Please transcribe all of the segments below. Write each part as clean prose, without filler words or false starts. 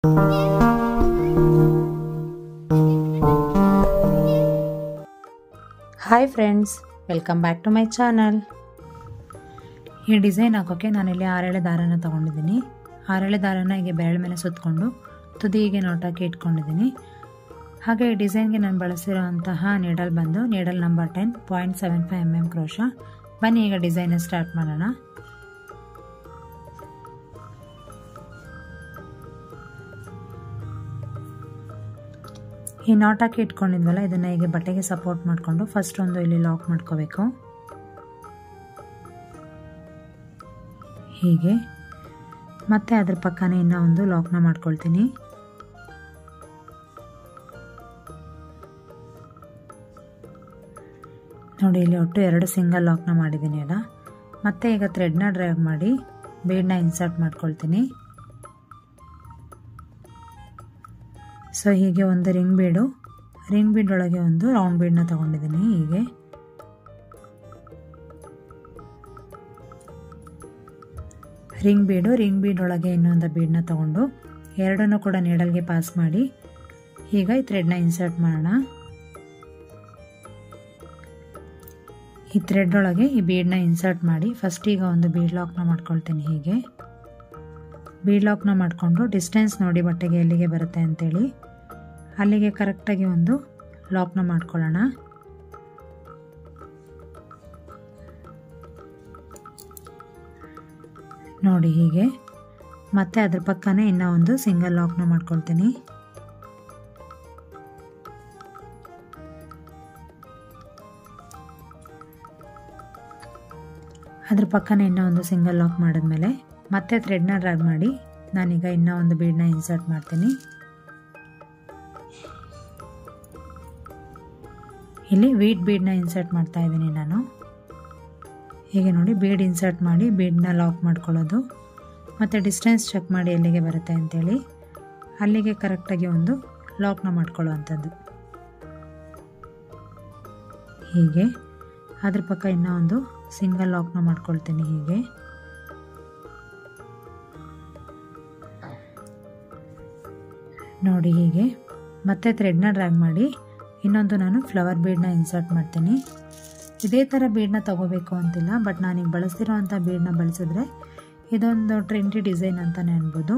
Hi friends, welcome back to my channel. ಈ design ಹಾಕೋಕ್ಕೆ ನಾನಿಲ್ಲಿ 6 ಎಳೆ ದಾರನ ತೊಗೊಂಡಿದ್ದೀನಿ. 6 ಎಳೆ ದಾರನ ಹೀಗೆ ಬೆರಳ ಮೇಲೆ ಸುತ್ತಕೊಂಡು ತುದಿಗೆ ನೋಟಾಕಿ ಇಟ್ಕೊಂಡಿದ್ದೀನಿ. ಹಾಗೆ ಈ ಡಿಸೈನ್ಗೆ ನಾನು ಬಳಸಿರೋಂತಹ ನೀಡಲ್ ಬಂದು ನೀಡಲ್ ನಂಬರ್ 10 0.75 mm ಕ್ರೋಶ. ಬನ್ನಿ ಈಗ ಡಿಸೈನ್ ಸ್ಟಾರ್ಟ್ ಮಾಡೋಣ. ಈ ನಾಟ್ ಹಾಕಿ ಇಟ್ಕೊಂಡಿದ್ವಲ್ಲ, ಇದನ್ನು ಹೀಗೆ ಬಟ್ಟೆಗೆ ಸಪೋರ್ಟ್ ಮಾಡಿಕೊಂಡು ಫಸ್ಟ್ ಒಂದು ಇಲ್ಲಿ ಲಾಕ್ ಮಾಡ್ಕೋಬೇಕು. ಹೀಗೆ ಮತ್ತೆ ಅದ್ರ ಪಕ್ಕನೇ ಇನ್ನೂ ಒಂದು ಲಾಕ್ನ ಮಾಡ್ಕೊಳ್ತೀನಿ. ನೋಡಿ, ಇಲ್ಲಿ ಒಟ್ಟು 2 ಸಿಂಗಲ್ ಲಾಕ್ನ ಮಾಡಿದ್ದೀನಿ ಅಲ್ಲ. ಮತ್ತೆ ಈಗ ಥ್ರೆಡ್ನ ಡ್ರೈವ್ ಮಾಡಿ ಬೀಡ್ನ ಇನ್ಸರ್ಟ್ ಮಾಡ್ಕೊಳ್ತೀನಿ. ಸೊ ಹೀಗೆ ಒಂದು ರಿಂಗ್ ಬೀಡ್ ಒಳಗೆ ಒಂದು ರೌಂಡ್ ಬೀಡ್ನ ತಗೊಂಡಿದ್ದೀನಿ. ಹೀಗೆ ರಿಂಗ್ ಬೀಡ್ ಒಳಗೆ ಇನ್ನೊಂದು ಬೀಡ್ನ ತಗೊಂಡು ಎರಡನ್ನೂ ಕೂಡ ನೀಡಲ್ಗೆ ಪಾಸ್ ಮಾಡಿ ಈಗ ಈ ಥ್ರೆಡ್ನ ಇನ್ಸರ್ಟ್ ಮಾಡೋಣ. ಈ ಥ್ರೆಡ್ ಒಳಗೆ ಈ ಬೀಡ್ನ ಇನ್ಸರ್ಟ್ ಮಾಡಿ ಫಸ್ಟ್ ಈಗ ಒಂದು ಬೀಡ್ ಲಾಕ್ನ ಮಾಡ್ಕೊಳ್ತೀನಿ. ಹೀಗೆ ಬೀಡ್ ಲಾಕ್ನ ಮಾಡಿಕೊಂಡು ಡಿಸ್ಟೆನ್ಸ್ ನೋಡಿ ಬಟ್ಟೆಗೆ ಎಲ್ಲಿಗೆ ಬರುತ್ತೆ ಅಂತೇಳಿ ಅಲ್ಲಿಗೆ ಕರೆಕ್ಟಾಗಿ ಒಂದು ಲಾಕ್ನ ಮಾಡ್ಕೊಳ್ಳೋಣ. ನೋಡಿ ಹೀಗೆ ಮತ್ತೆ ಅದ್ರ ಪಕ್ಕನೇ ಇನ್ನೂ ಒಂದು ಸಿಂಗಲ್ ಲಾಕ್ನ ಮಾಡ್ಕೊಳ್ತೀನಿ. ಅದ್ರ ಪಕ್ಕನೇ ಇನ್ನೂ ಒಂದು ಸಿಂಗಲ್ ಲಾಕ್ ಮಾಡಿದ್ಮೇಲೆ ಮತ್ತೆ ಥ್ರೆಡ್ನ ಡ್ರ್ಯಾಗ್ ಮಾಡಿ ನಾನೀಗ ಇನ್ನೂ ಒಂದು ಬೀಡ್ನ ಇನ್ಸರ್ಟ್ ಮಾಡ್ತೀನಿ. ಇಲ್ಲಿ ವೀಟ್ ಬೀಡ್ನ ಇನ್ಸರ್ಟ್ ಮಾಡ್ತಾ ಇದ್ದೀನಿ ನಾನು. ಹೀಗೆ ನೋಡಿ, ಬೀಡ್ ಇನ್ಸರ್ಟ್ ಮಾಡಿ ಬೀಡ್ನ ಲಾಕ್ ಮಾಡ್ಕೊಳ್ಳೋದು, ಮತ್ತು ಡಿಸ್ಟೆನ್ಸ್ ಚೆಕ್ ಮಾಡಿ ಎಲ್ಲಿಗೆ ಬರುತ್ತೆ ಅಂತೇಳಿ ಅಲ್ಲಿಗೆ ಕರೆಕ್ಟಾಗಿ ಒಂದು ಲಾಕ್ನ ಮಾಡ್ಕೊಳ್ಳೋವಂಥದ್ದು. ಹೀಗೆ ಅದ್ರ ಪಕ್ಕ ಇನ್ನೂ ಒಂದು ಸಿಂಗಲ್ ಲಾಕ್ನ ಮಾಡ್ಕೊಳ್ತೀನಿ. ಹೀಗೆ ನೋಡಿ, ಹೀಗೆ ಮತ್ತೆ ಥ್ರೆಡ್ನ ಡ್ರ್ಯಾಗ್ ಮಾಡಿ ಇನ್ನೊಂದು ನಾನು ಫ್ಲವರ್ ಬೀಡ್ನ ಇನ್ಸರ್ಟ್ ಮಾಡ್ತೀನಿ. ಇದೇ ಥರ ಬೀಡ್ನ ತಗೋಬೇಕು ಅಂತಿಲ್ಲ, ಬಟ್ ನಾನೀಗ ಬಳಸ್ತಿರೋ ಅಂಥ ಬೀಡ್ನ ಬಳಸಿದ್ರೆ ಇದೊಂದು ಟ್ರೆಂಡಿ ಡಿಸೈನ್ ಅಂತಲೇ ಅನ್ಬೋದು.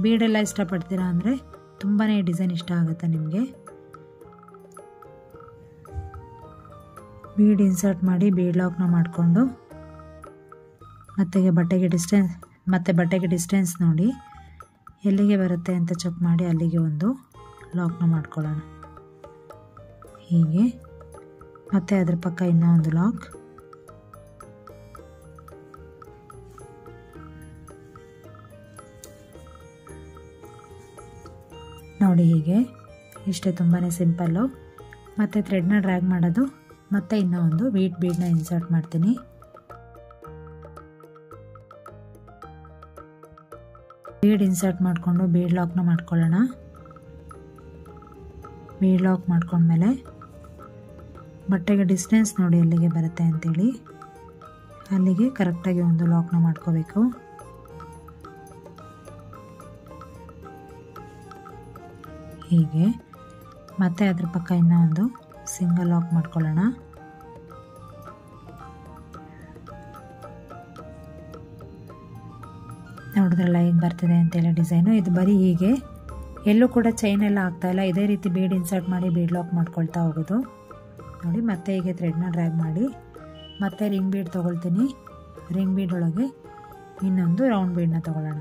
ಬೀಡೆಲ್ಲ ಇಷ್ಟಪಡ್ತೀರಾ ಅಂದರೆ ತುಂಬಾ ಈ ಡಿಸೈನ್ ಇಷ್ಟ ಆಗುತ್ತೆ ನಿಮಗೆ. ಬೀಡ್ ಇನ್ಸರ್ಟ್ ಮಾಡಿ ಬೀಡ್ ಲಾಕ್ನ ಮಾಡಿಕೊಂಡು ಬಟ್ಟೆಗೆ ಡಿಸ್ಟೆನ್ಸ್ ನೋಡಿ ಎಲ್ಲಿಗೆ ಬರುತ್ತೆ ಅಂತ ಚೆಕ್ ಮಾಡಿ ಅಲ್ಲಿಗೆ ಒಂದು ಲಾಕ್ನ ಮಾಡ್ಕೊಳ್ಳೋಣ. ಹೀಗೆ ಮತ್ತೆ ಅದ್ರ ಪಕ್ಕ ಇನ್ನೂ ಒಂದು ಲಾಕ್. ನೋಡಿ, ಹೀಗೆ ಇಷ್ಟೇ, ತುಂಬಾ ಸಿಂಪಲ್ಲು. ಮತ್ತೆ ಥ್ರೆಡ್ನ ಡ್ರ್ಯಾಗ್ ಮಾಡೋದು, ಮತ್ತೆ ಇನ್ನೂ ಒಂದು ವೀಟ್ ಬೀಡ್ನ ಇನ್ಸರ್ಟ್ ಮಾಡ್ತೀನಿ. ಬೀಡ್ ಇನ್ಸರ್ಟ್ ಮಾಡಿಕೊಂಡು ಬೀಡ್ ಲಾಕ್ನ ಮಾಡ್ಕೊಳ್ಳೋಣ. ಬೀಡ್ ಲಾಕ್ ಮಾಡ್ಕೊಂಡ್ಮೇಲೆ ಬಟ್ಟೆಗೆ ಡಿಸ್ಟೆನ್ಸ್ ನೋಡಿ ಎಲ್ಲಿಗೆ ಬರುತ್ತೆ ಅಂತೇಳಿ ಅಲ್ಲಿಗೆ ಕರೆಕ್ಟಾಗಿ ಒಂದು ಲಾಕ್ನ ಮಾಡ್ಕೋಬೇಕು. ಹೀಗೆ ಮತ್ತೆ ಅದ್ರ ಪಕ್ಕ ಇನ್ನೂ ಒಂದು ಸಿಂಗಲ್ ಲಾಕ್ ಮಾಡ್ಕೊಳ್ಳೋಣ. ನೋಡಿದ್ರಲ್ಲ ಹೇಗೆ ಬರ್ತಿದೆ ಅಂತೇಳಿ ಡಿಸೈನು. ಇದು ಬರೀ ಹೀಗೆ ಎಲ್ಲೂ ಕೂಡ ಚೈನ್ ಎಲ್ಲ ಆಗ್ತಾಯಿಲ್ಲ, ಇದೇ ರೀತಿ ಬೀಡ್ ಇನ್ಸರ್ಟ್ ಮಾಡಿ ಬೀಡ್ ಲಾಕ್ ಮಾಡ್ಕೊಳ್ತಾ ಹೋಗೋದು. ನೋಡಿ, ಮತ್ತೆ ಹೀಗೆ ಥ್ರೆಡ್ನ ಡ್ರ್ಯಾಗ್ ಮಾಡಿ ಮತ್ತೆ ರಿಂಗ್ ಬೀಡ್ ತೊಗೊಳ್ತೀನಿ. ರಿಂಗ್ ಬೀಡ್ ಒಳಗೆ ಇನ್ನೊಂದು ರೌಂಡ್ ಬೀಡ್ನ ತೊಗೊಳ್ಳೋಣ.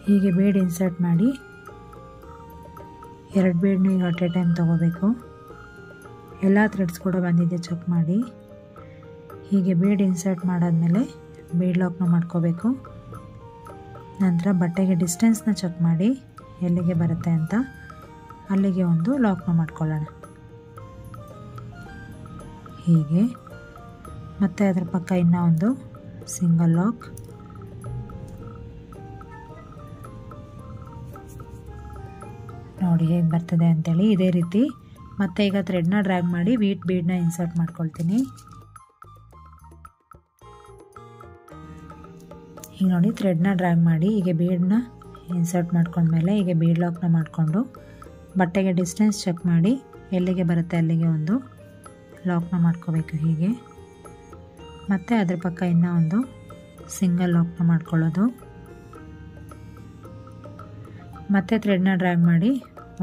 ಹೀಗೆ ಬೀಡ್ ಇನ್ಸರ್ಟ್ ಮಾಡಿ 2 ಬೀಡ್ನು ಈಗ ಅಟ್ ಎ ಟೈಮ್ ತೊಗೋಬೇಕು. ಎಲ್ಲ ಥ್ರೆಡ್ಸ್ ಕೂಡ ಬಂದಿದೆ ಚೆಕ್ ಮಾಡಿ. ಹೀಗೆ ಬೀಡ್ ಇನ್ಸರ್ಟ್ ಮಾಡಾದ್ಮೇಲೆ ಬೀಡ್ ಲಾಕ್ನ ಮಾಡ್ಕೋಬೇಕು. ನಂತರ ಬಟ್ಟೆಗೆ ಡಿಸ್ಟೆನ್ಸ್ನ ಚೆಕ್ ಮಾಡಿ ಎಲ್ಲಿಗೆ ಬರುತ್ತೆ ಅಂತ ಅಲ್ಲಿಗೆ ಒಂದು ಲಾಕ್ನ ಮಾಡ್ಕೊಳ್ಳೋಣ. ಹೀಗೆ ಮತ್ತೆ ಅದರ ಪಕ್ಕ ಇನ್ನೂ ಒಂದು ಸಿಂಗಲ್ ಲಾಕ್. ನೋಡಿ ಹೇಗೆ ಬರ್ತದೆ ಅಂತೇಳಿ. ಇದೇ ರೀತಿ ಮತ್ತೆ ಈಗ ಥ್ರೆಡ್ನ ಡ್ರ್ಯಾಗ್ ಮಾಡಿ ವೀಟ್ ಬೀಡ್ನ ಇನ್ಸರ್ಟ್ ಮಾಡ್ಕೊಳ್ತೀನಿ. ಈಗ ನೋಡಿ ಥ್ರೆಡ್ನ ಡ್ರ್ಯಾಗ್ ಮಾಡಿ ಹೀಗೆ ಬೀಡನ್ನ ಇನ್ಸರ್ಟ್ ಮಾಡ್ಕೊಂಡ್ಮೇಲೆ ಹೀಗೆ ಬೀಡ್ ಲಾಕ್ನ ಮಾಡಿಕೊಂಡು ಬಟ್ಟೆಗೆ ಡಿಸ್ಟೆನ್ಸ್ ಚೆಕ್ ಮಾಡಿ ಎಲ್ಲಿಗೆ ಬರುತ್ತೆ ಅಲ್ಲಿಗೆ ಒಂದು ಲಾಕ್ನ ಮಾಡ್ಕೋಬೇಕು ಹೀಗೆ. ಮತ್ತು ಅದ್ರ ಪಕ್ಕ ಇನ್ನೂ ಒಂದು ಸಿಂಗಲ್ ಲಾಕ್ನ ಮಾಡ್ಕೊಳ್ಳೋದು. ಮತ್ತು ಥ್ರೆಡ್ನ ಡ್ರ್ಯಾಗ್ ಮಾಡಿ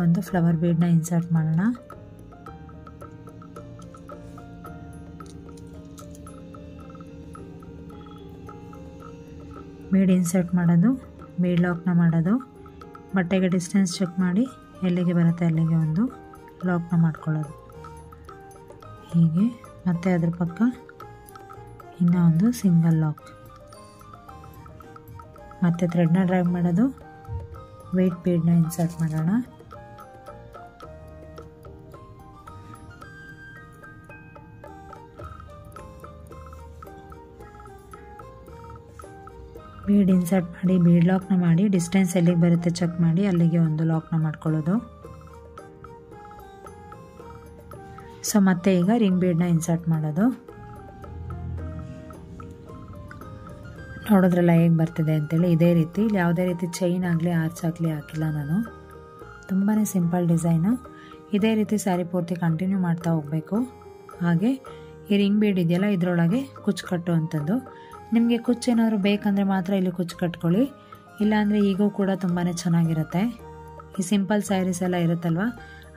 ಒಂದು ಫ್ಲವರ್ ಬೀಡನ್ನ ಇನ್ಸರ್ಟ್ ಮಾಡೋಣ. ಬೀಡ್ ಇನ್ಸರ್ಟ್ ಮಾಡೋದು, ಬೀಡ್ ಲಾಕ್ನ ಮಾಡೋದು, ಬಟ್ಟೆಗೆ ಡಿಸ್ಟೆನ್ಸ್ ಚೆಕ್ ಮಾಡಿ ಎಲ್ಲಿಗೆ ಬರುತ್ತೆ ಅಲ್ಲಿಗೆ ಒಂದು ಲಾಕ್ನ ಮಾಡ್ಕೊಳ್ಳೋದು ಹೀಗೆ. ಮತ್ತು ಅದ್ರ ಪಕ್ಕ ಇನ್ನೂ ಒಂದು ಸಿಂಗಲ್ ಲಾಕ್. ಮತ್ತು ಥ್ರೆಡ್ನ ಡ್ರ್ಯಾಗ್ ಮಾಡೋದು, ವೇಟ್ ಬೀಡನ್ನ ಇನ್ಸರ್ಟ್ ಮಾಡೋಣ. ಬೀಡ್ ಇನ್ಸರ್ಟ್ ಮಾಡಿ ಬೀಡ್ ಲಾಕ್ನ ಮಾಡಿ ಡಿಸ್ಟೆನ್ಸ್ ಎಲ್ಲಿಗೆ ಬರುತ್ತೆ ಚೆಕ್ ಮಾಡಿ ಅಲ್ಲಿಗೆ ಒಂದು ಲಾಕ್ನ ಮಾಡ್ಕೊಳ್ಳೋದು. ಸೊ ಮತ್ತೆ ಈಗ ರಿಂಗ್ ಬೀಡನ್ನ ಇನ್ಸರ್ಟ್ ಮಾಡೋದು. ನೋಡಿದ್ರಲ್ಲ ಹೇಗೆ ಬರ್ತಿದೆ ಅಂತೇಳಿ. ಇದೇ ರೀತಿ ಯಾವುದೇ ರೀತಿ ಚೈನ್ ಆಗಲಿ ಆರ್ಚ್ ಆಗಲಿ ಹಾಕಿಲ್ಲ ನಾನು. ತುಂಬಾ ಸಿಂಪಲ್ ಡಿಸೈನು. ಇದೇ ರೀತಿ ಸ್ಯಾರಿ ಪೂರ್ತಿ ಕಂಟಿನ್ಯೂ ಮಾಡ್ತಾ ಹೋಗಬೇಕು. ಹಾಗೆ ಈ ರಿಂಗ್ ಬೀಡ್ ಇದೆಯಲ್ಲ ಇದರೊಳಗೆ ಕುಚ್ಚು ಕಟ್ಟುವಂಥದ್ದು. ನಿಮಗೆ ಕುಚ್ಚು ಏನಾದರೂ ಬೇಕಂದರೆ ಮಾತ್ರ ಇಲ್ಲಿ ಕುಚ್ಚು ಕಟ್ಕೊಳ್ಳಿ, ಇಲ್ಲಾಂದರೆ ಈಗೂ ಕೂಡ ತುಂಬಾ ಚೆನ್ನಾಗಿರುತ್ತೆ. ಈ ಸಿಂಪಲ್ ಸ್ಯಾರೀಸ್ ಎಲ್ಲ ಇರುತ್ತಲ್ವ,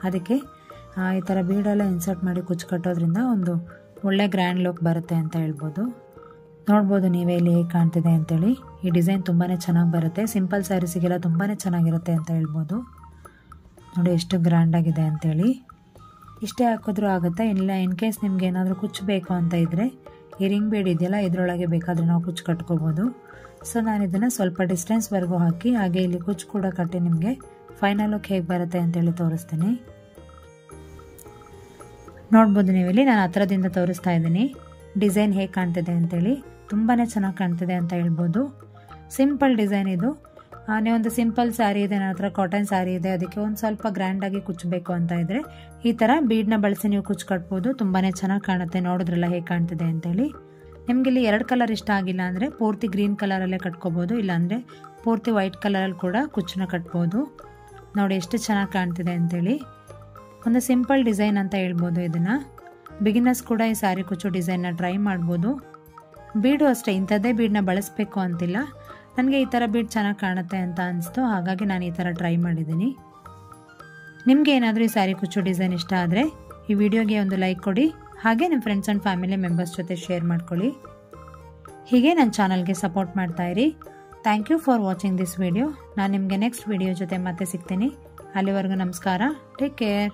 ಅದಕ್ಕೆ ಈ ಥರ ಬೀಡೆಲ್ಲ ಇನ್ಸರ್ಟ್ ಮಾಡಿ ಕುಚ್ಚು ಕಟ್ಟೋದ್ರಿಂದ ಒಂದು ಒಳ್ಳೆ ಗ್ರ್ಯಾಂಡ್ ಲುಕ್ ಬರುತ್ತೆ ಅಂತ ಹೇಳ್ಬೋದು. ನೋಡ್ಬೋದು ನೀವೇ ಇಲ್ಲಿ ಹೇಗೆ ಕಾಣ್ತಿದೆ ಅಂತೇಳಿ. ಈ ಡಿಸೈನ್ ತುಂಬಾ ಚೆನ್ನಾಗಿ ಬರುತ್ತೆ, ಸಿಂಪಲ್ ಸ್ಯಾರೀಸಿಗೆಲ್ಲ ತುಂಬಾ ಚೆನ್ನಾಗಿರುತ್ತೆ ಅಂತ ಹೇಳ್ಬೋದು. ನೋಡಿ ಎಷ್ಟು ಗ್ರ್ಯಾಂಡಾಗಿದೆ ಅಂತೇಳಿ. ಇಷ್ಟೇ ಹಾಕಿದ್ರೂ ಆಗುತ್ತೆ. ಇಲ್ಲ ಇನ್ ಕೇಸ್ ನಿಮ್ಗೆ ಏನಾದರೂ ಕುಚ್ಚು ಬೇಕು ಅಂತ ಇದ್ದರೆ ಈ ರಿಂಗ್ ಬೀಡ್ ಇದೆಯಲ್ಲ ಇದರೊಳಗೆ ಬೇಕಾದರೆ ನಾವು ಕುಚ್ಚು ಕಟ್ಕೋಬೋದು. ಸೊ ನಾನು ಇದನ್ನು ಸ್ವಲ್ಪ ಡಿಸ್ಟೆನ್ಸ್ವರೆಗೂ ಹಾಕಿ ಹಾಗೆ ಇಲ್ಲಿ ಕುಚ್ಚು ಕೂಡ ಕಟ್ಟಿ ನಿಮಗೆ ಫೈನಲ್ ಲುಕ್ ಹೇಗೆ ಬರುತ್ತೆ ಅಂತೇಳಿ ತೋರಿಸ್ತೀನಿ. ನೋಡ್ಬೋದು ನೀವಿಲ್ಲಿ ನಾನು ಹತ್ರದಿಂದ ತೋರಿಸ್ತಾ ಇದ್ದೀನಿ ಡಿಸೈನ್ ಹೇಗೆ ಕಾಣ್ತಿದೆ ಅಂತೇಳಿ. ತುಂಬಾ ಚೆನ್ನಾಗಿ ಕಾಣ್ತಿದೆ ಅಂತ ಹೇಳ್ಬೋದು. ಸಿಂಪಲ್ ಡಿಸೈನ್ ಇದು. ನೀವೊಂದು ಸಿಂಪಲ್ ಸ್ಯಾರಿ ಇದೆ, ನನ್ನ ಹತ್ರ ಕಾಟನ್ ಸ್ಯಾರಿ ಇದೆ, ಅದಕ್ಕೆ ಒಂದು ಸ್ವಲ್ಪ ಗ್ರ್ಯಾಂಡಾಗಿ ಕುಚ್ಚಬೇಕು ಅಂತ ಇದ್ದರೆ ಈ ಥರ ಬೀಡನ್ನ ಬಳಸಿ ನೀವು ಕುಚ್ಚು ಕಟ್ಬೋದು. ತುಂಬಾ ಚೆನ್ನಾಗಿ ಕಾಣುತ್ತೆ. ನೋಡಿದ್ರಲ್ಲ ಹೇಗೆ ಕಾಣ್ತಿದೆ ಅಂತೇಳಿ. ನಿಮ್ಗೆ ಇಲ್ಲಿ 2 ಕಲರ್ ಇಷ್ಟ ಆಗಿಲ್ಲ ಅಂದರೆ ಪೂರ್ತಿ ಗ್ರೀನ್ ಕಲರಲ್ಲೇ ಕಟ್ಕೋಬೋದು, ಇಲ್ಲಾಂದರೆ ಪೂರ್ತಿ ವೈಟ್ ಕಲರಲ್ಲಿ ಕೂಡ ಕುಚ್ಚನ್ನ ಕಟ್ಬೋದು. ನೋಡಿ ಎಷ್ಟು ಚೆನ್ನಾಗಿ ಕಾಣ್ತಿದೆ ಅಂತೇಳಿ. ಒಂದು ಸಿಂಪಲ್ ಡಿಸೈನ್ ಅಂತ ಹೇಳ್ಬೋದು ಇದನ್ನು. ಬಿಗಿನರ್ಸ್ ಕೂಡ ಈ ಸ್ಯಾರಿ ಕುಚ್ಚು ಡಿಸೈನ್ನ ಟ್ರೈ ಮಾಡ್ಬೋದು. ಬೀಡು ಅಷ್ಟೇ, ಇಂಥದ್ದೇ ಬೀಡನ್ನ ಬಳಸಬೇಕು ಅಂತಿಲ್ಲ. ನನಗೆ ಈ ಥರ ಬೀಡ್ ಚೆನ್ನಾಗಿ ಕಾಣುತ್ತೆ ಅಂತ ಅನಿಸ್ತು, ಹಾಗಾಗಿ ನಾನು ಈ ಥರ ಟ್ರೈ ಮಾಡಿದ್ದೀನಿ. ನಿಮಗೆ ಏನಾದರೂ ಈ ಸ್ಯಾರಿ ಕುಚ್ಚು ಡಿಸೈನ್ ಇಷ್ಟ ಆದರೆ ಈ ವಿಡಿಯೋಗೆ ಒಂದು ಲೈಕ್ ಕೊಡಿ, ಹಾಗೆ ನಿಮ್ಮ ಫ್ರೆಂಡ್ಸ್ ಆ್ಯಂಡ್ ಫ್ಯಾಮಿಲಿ ಮೆಂಬರ್ಸ್ ಜೊತೆ ಶೇರ್ ಮಾಡ್ಕೊಳ್ಳಿ. ಹೀಗೆ ನನ್ನ ಚಾನಲ್ಗೆ ಸಪೋರ್ಟ್ ಮಾಡ್ತಾಯಿರಿ. Thank you for watching this video. ನಾನು ನಿಮಗೆ ನೆಕ್ಸ್ಟ್ ವಿಡಿಯೋ ಜೊತೆ ಮತ್ತೆ ಸಿಗ್ತೀನಿ. ಅಲ್ಲಿವರೆಗೂ ನಮಸ್ಕಾರ. Take care.